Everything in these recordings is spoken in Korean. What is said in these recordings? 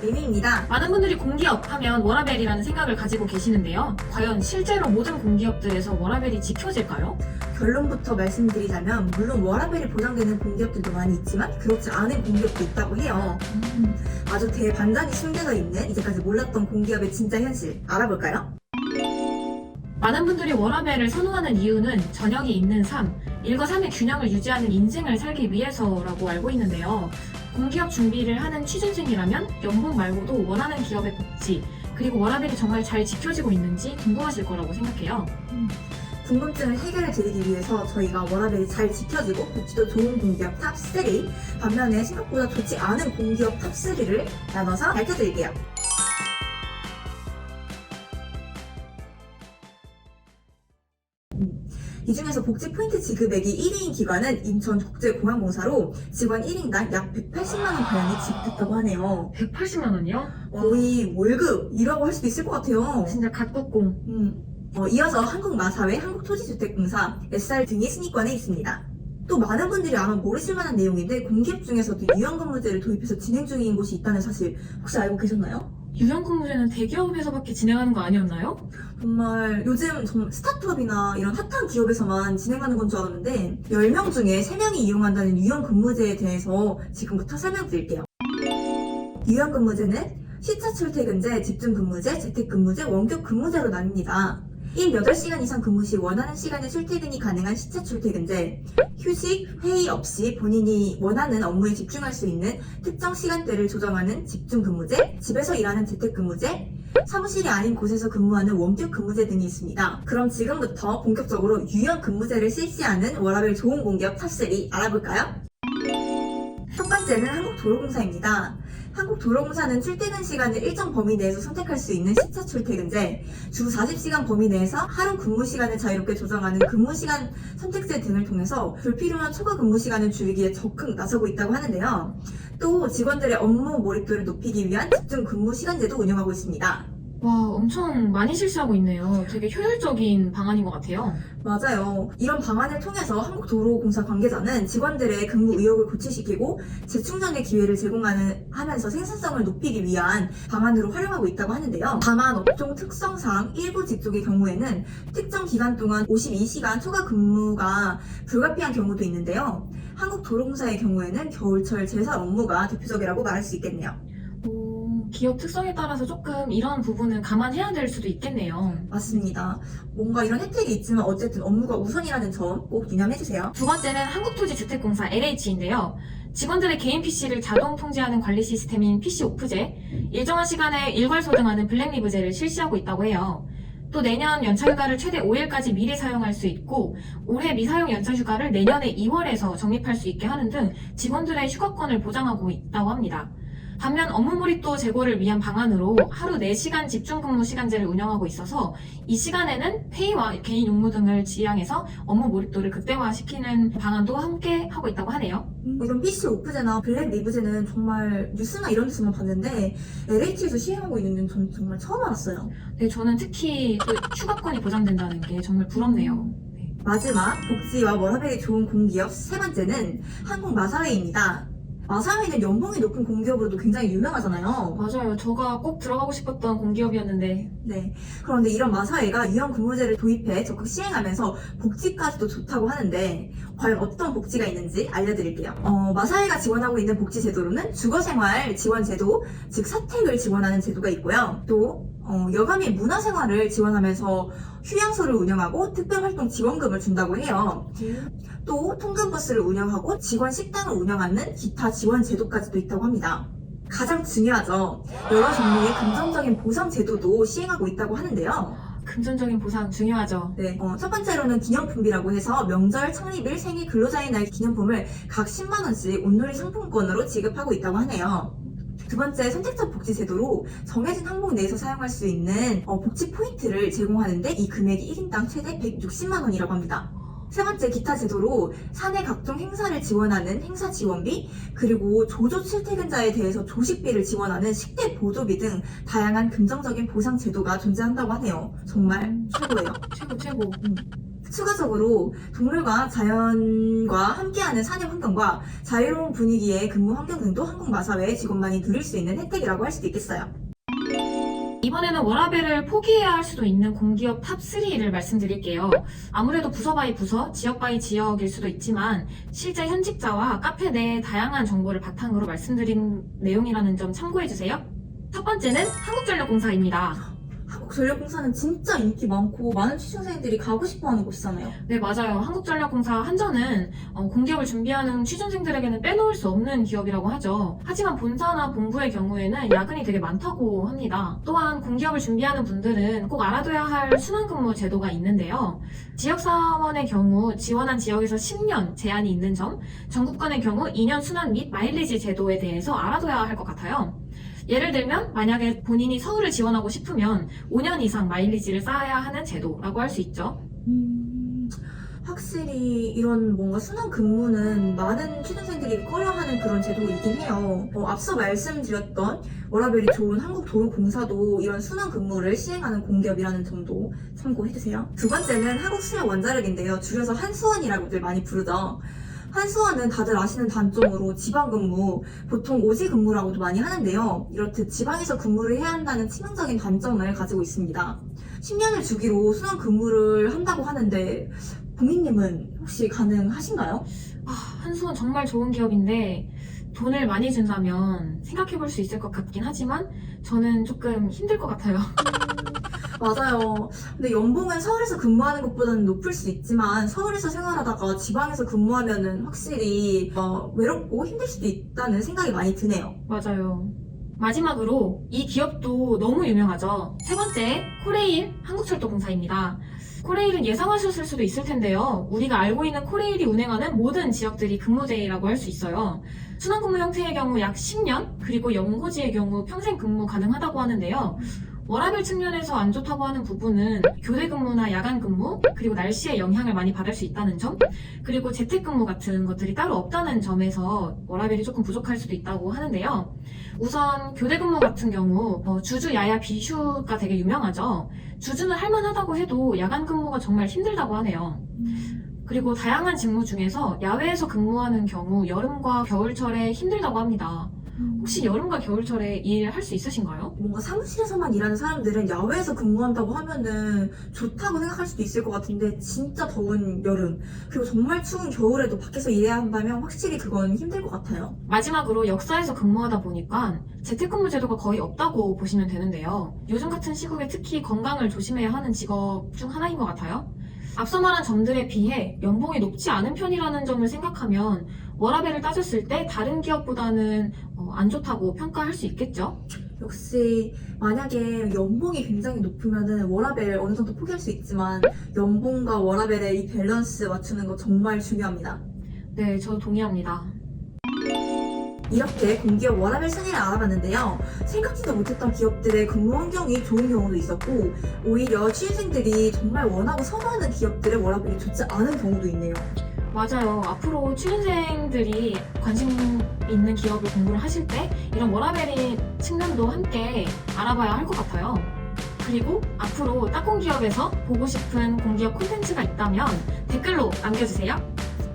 리미입니다. 많은 분들이 공기업 하면 워라밸이라는 생각을 가지고 계시는데요. 과연 실제로 모든 공기업들에서 워라밸이 지켜질까요? 결론부터 말씀드리자면 물론 워라밸이 보장되는 공기업들도 많이 있지만 그렇지 않은 공기업도 있다고 해요. 아주 대반전이 숨겨져 있는 이제까지 몰랐던 공기업의 진짜 현실 알아볼까요? 많은 분들이 워라밸을 선호하는 이유는 저녁이 있는 삶, 일과 삶의 균형을 유지하는 인생을 살기 위해서라고 알고 있는데요. 공기업 준비를 하는 취준생이라면 연봉 말고도 원하는 기업의 복지, 그리고 워라밸이 정말 잘 지켜지고 있는지 궁금하실 거라고 생각해요. 궁금증을 해결해 드리기 위해서 저희가 워라밸이 잘 지켜지고 복지도 좋은 공기업 탑3, 반면에 생각보다 좋지 않은 공기업 탑3를 나눠서 밝혀드릴게요. 이 중에서 복지 포인트 지급액이 1위인 기관은 인천국제공항공사로 직원 1인당 약 180만원 가량이 지급됐다고 하네요. 180만 원이요? 거의 월급이라고 할 수도 있을 것 같아요. 진짜 갓국공. 이어서 한국마사회, 한국토지주택공사, SR 등이 순위권에 있습니다. 또 많은 분들이 아마 모르실 만한 내용인데 공기업 중에서도 유연근무제를 도입해서 진행 중인 곳이 있다는 사실 혹시 알고 계셨나요? 유연근무제는 대기업에서밖에 진행하는 거 아니었나요? 정말 요즘 스타트업이나 이런 핫한 기업에서만 진행하는 건 줄 알았는데 10명 중에 3명이 이용한다는 유연근무제에 대해서 지금부터 설명드릴게요. 유연근무제는 시차 출퇴근제, 집중근무제, 재택근무제, 원격근무제로 나뉩니다. 일 8시간 이상 근무 시 원하는 시간에 출퇴근이 가능한 시차 출퇴근제, 휴식, 회의 없이 본인이 원하는 업무에 집중할 수 있는 특정 시간대를 조정하는 집중근무제, 집에서 일하는 재택근무제, 사무실이 아닌 곳에서 근무하는 원격근무제 등이 있습니다. 그럼 지금부터 본격적으로 유연근무제를 실시하는 워라밸 좋은 공기업 탑3 알아볼까요? 첫 번째는 한국도로공사입니다. 한국도로공사는 출퇴근 시간을 일정 범위 내에서 선택할 수 있는 시차 출퇴근제, 주 40시간 범위 내에서 하루 근무 시간을 자유롭게 조정하는 근무시간 선택제 등을 통해서 불필요한 초과 근무 시간을 줄이기에 적극 나서고 있다고 하는데요. 또 직원들의 업무 몰입도를 높이기 위한 집중 근무 시간제도 운영하고 있습니다. 와, 엄청 많이 실시하고 있네요. 되게 효율적인 방안인 것 같아요. 맞아요. 이런 방안을 통해서 한국도로공사 관계자는 직원들의 근무 의욕을 고취시키고 재충전의 기회를 제공하면서 생산성을 높이기 위한 방안으로 활용하고 있다고 하는데요. 다만 업종 특성상 일부 직종의 경우에는 특정 기간 동안 52시간 초과 근무가 불가피한 경우도 있는데요. 한국도로공사의 경우에는 겨울철 제설 업무가 대표적이라고 말할 수 있겠네요. 기업 특성에 따라서 조금 이런 부분은 감안해야 될 수도 있겠네요. 맞습니다. 뭔가 이런 혜택이 있지만 어쨌든 업무가 우선이라는 점 꼭 유념해주세요. 두 번째는 한국토지주택공사 LH인데요. 직원들의 개인 PC를 자동 통제하는 관리 시스템인 PC 오프제, 일정한 시간에 일괄 소등하는 블랙리브제를 실시하고 있다고 해요. 또 내년 연차휴가를 최대 5일까지 미리 사용할 수 있고 올해 미사용 연차휴가를 내년에 2월에서 적립할 수 있게 하는 등 직원들의 휴가권을 보장하고 있다고 합니다. 반면 업무 몰입도 제고를 위한 방안으로 하루 4시간 집중근무 시간제를 운영하고 있어서 이 시간에는 회의와 개인 용무 등을 지양해서 업무 몰입도를 극대화시키는 방안도 함께 하고 있다고 하네요. 이런 PC 오프제나 블랙 리브제는 정말 뉴스나 이런 데서만 봤는데 LH에서 시행하고 있는 전 정말 처음 알았어요. 네, 저는 특히 그 휴가권이 보장된다는 게 정말 부럽네요. 마지막 복지와 워라밸이 좋은 공기업 세 번째는 한국마사회입니다. 마사회는 연봉이 높은 공기업으로도 굉장히 유명하잖아요. 맞아요. 제가 꼭 들어가고 싶었던 공기업이었는데. 네. 그런데 이런 마사회가 유연근무제를 도입해 적극 시행하면서 복지까지도 좋다고 하는데 과연 어떤 복지가 있는지 알려드릴게요. 마사회가 지원하고 있는 복지 제도로는 주거생활 지원 제도, 즉 사택을 지원하는 제도가 있고요. 또 여가 및 문화생활을 지원하면서 휴양소를 운영하고 특별활동 지원금을 준다고 해요. 또 통근버스를 운영하고 직원 식당을 운영하는 기타 지원 제도까지도 있다고 합니다. 가장 중요하죠. 여러 종류의 금전적인 보상 제도도 시행하고 있다고 하는데요. 금전적인 보상 중요하죠. 네, 첫 번째로는 기념품비라고 해서 명절, 창립일, 생일, 근로자의 날 기념품을 각 10만원씩 온누리 상품권으로 지급하고 있다고 하네요. 두 번째, 선택적 복지 제도로 정해진 항목 내에서 사용할 수 있는 복지 포인트를 제공하는데 이 금액이 1인당 최대 160만 원이라고 합니다. 세 번째, 기타 제도로 사내 각종 행사를 지원하는 행사 지원비, 그리고 조조 출퇴근자에 대해서 조식비를 지원하는 식대 보조비 등 다양한 금전적인 보상 제도가 존재한다고 하네요. 정말 최고예요. 최고. 추가적으로 동물과 자연과 함께하는 산업 환경과 자유로운 분위기의 근무 환경 등도 항공마사회 직원만이 누릴 수 있는 혜택이라고 할 수도 있겠어요. 이번에는 워라밸을 포기해야 할 수도 있는 공기업 탑3를 말씀드릴게요. 아무래도 부서 바이 부서, 지역 바이 지역일 수도 있지만 실제 현직자와 카페 내 다양한 정보를 바탕으로 말씀드린 내용이라는 점 참고해주세요. 첫 번째는 한국전력공사입니다. 한국전력공사는 진짜 인기 많고 많은 취준생들이 가고 싶어하는 곳이잖아요. 네, 맞아요. 한국전력공사 한전은 공기업을 준비하는 취준생들에게는 빼놓을 수 없는 기업이라고 하죠. 하지만 본사나 본부의 경우에는 야근이 되게 많다고 합니다. 또한 공기업을 준비하는 분들은 꼭 알아둬야 할 순환근무 제도가 있는데요. 지역사원의 경우 지원한 지역에서 10년 제한이 있는 점, 전국간의 경우 2년 순환 및 마일리지 제도에 대해서 알아둬야 할 것 같아요. 예를 들면 만약에 본인이 서울을 지원하고 싶으면 5년 이상 마일리지를 쌓아야 하는 제도라고 할 수 있죠. 확실히 이런 뭔가 순환 근무는 많은 취준생들이 꺼려하는 그런 제도이긴 해요. 앞서 말씀드렸던 워라밸이 좋은 한국도로공사도 이런 순환 근무를 시행하는 공기업이라는 점도 참고해주세요. 두 번째는 한국수력원자력인데요. 줄여서 한수원이라고들 많이 부르죠. 한수원은 다들 아시는 단점으로 지방근무, 보통 오지근무라고도 많이 하는데요. 이렇듯 지방에서 근무를 해야 한다는 치명적인 단점을 가지고 있습니다. 10년을 주기로 순환 근무를 한다고 하는데 보미님은 혹시 가능하신가요? 한수원 정말 좋은 기업인데 돈을 많이 준다면 생각해볼 수 있을 것 같긴 하지만 저는 조금 힘들 것 같아요. 맞아요. 근데 연봉은 서울에서 근무하는 것보다는 높을 수 있지만 서울에서 생활하다가 지방에서 근무하면은 확실히 외롭고 힘들 수도 있다는 생각이 많이 드네요. 맞아요. 마지막으로 이 기업도 너무 유명하죠. 세 번째, 코레일 한국철도공사입니다. 코레일은 예상하셨을 수도 있을 텐데요. 우리가 알고 있는 코레일이 운행하는 모든 지역들이 근무제라고 할 수 있어요. 순환근무 형태의 경우 약 10년, 그리고 연고지의 경우 평생 근무 가능하다고 하는데요. 워라밸 측면에서 안 좋다고 하는 부분은 교대 근무나 야간 근무, 그리고 날씨의 영향을 많이 받을 수 있다는 점, 그리고 재택근무 같은 것들이 따로 없다는 점에서 워라밸이 조금 부족할 수도 있다고 하는데요. 우선 교대 근무 같은 경우 주주 야야 비휴가 되게 유명하죠. 주주는 할만하다고 해도 야간 근무가 정말 힘들다고 하네요. 그리고 다양한 직무 중에서 야외에서 근무하는 경우 여름과 겨울철에 힘들다고 합니다. 혹시 여름과 겨울철에 일할 수 있으신가요? 뭔가 사무실에서만 일하는 사람들은 야외에서 근무한다고 하면은 좋다고 생각할 수도 있을 것 같은데 진짜 더운 여름 그리고 정말 추운 겨울에도 밖에서 일해야 한다면 확실히 그건 힘들 것 같아요. 마지막으로 역사에서 근무하다 보니까 재택근무 제도가 거의 없다고 보시면 되는데요. 요즘 같은 시국에 특히 건강을 조심해야 하는 직업 중 하나인 것 같아요. 앞서 말한 점들에 비해 연봉이 높지 않은 편이라는 점을 생각하면 워라밸을 따졌을 때 다른 기업보다는 안 좋다고 평가할 수 있겠죠? 역시 만약에 연봉이 굉장히 높으면은 워라밸 어느 정도 포기할 수 있지만 연봉과 워라밸의 이 밸런스 맞추는 거 정말 중요합니다. 네, 저도 동의합니다. 이렇게 공기업 워라밸 순위를 알아봤는데요. 생각지도 못했던 기업들의 근무 환경이 좋은 경우도 있었고 오히려 취준생들이 정말 원하고 선호하는 기업들의 워라밸이 좋지 않은 경우도 있네요. 맞아요. 앞으로 취준생들이 관심 있는 기업을 공부를 하실 때 이런 워라밸의 측면도 함께 알아봐야 할 것 같아요. 그리고 앞으로 따꼼 기업에서 보고 싶은 공기업 콘텐츠가 있다면 댓글로 남겨주세요.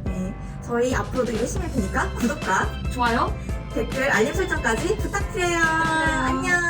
네, 저희 앞으로도 열심히 할 테니까 구독과 좋아요. 댓글, 알림 설정까지 부탁드려요. 안녕.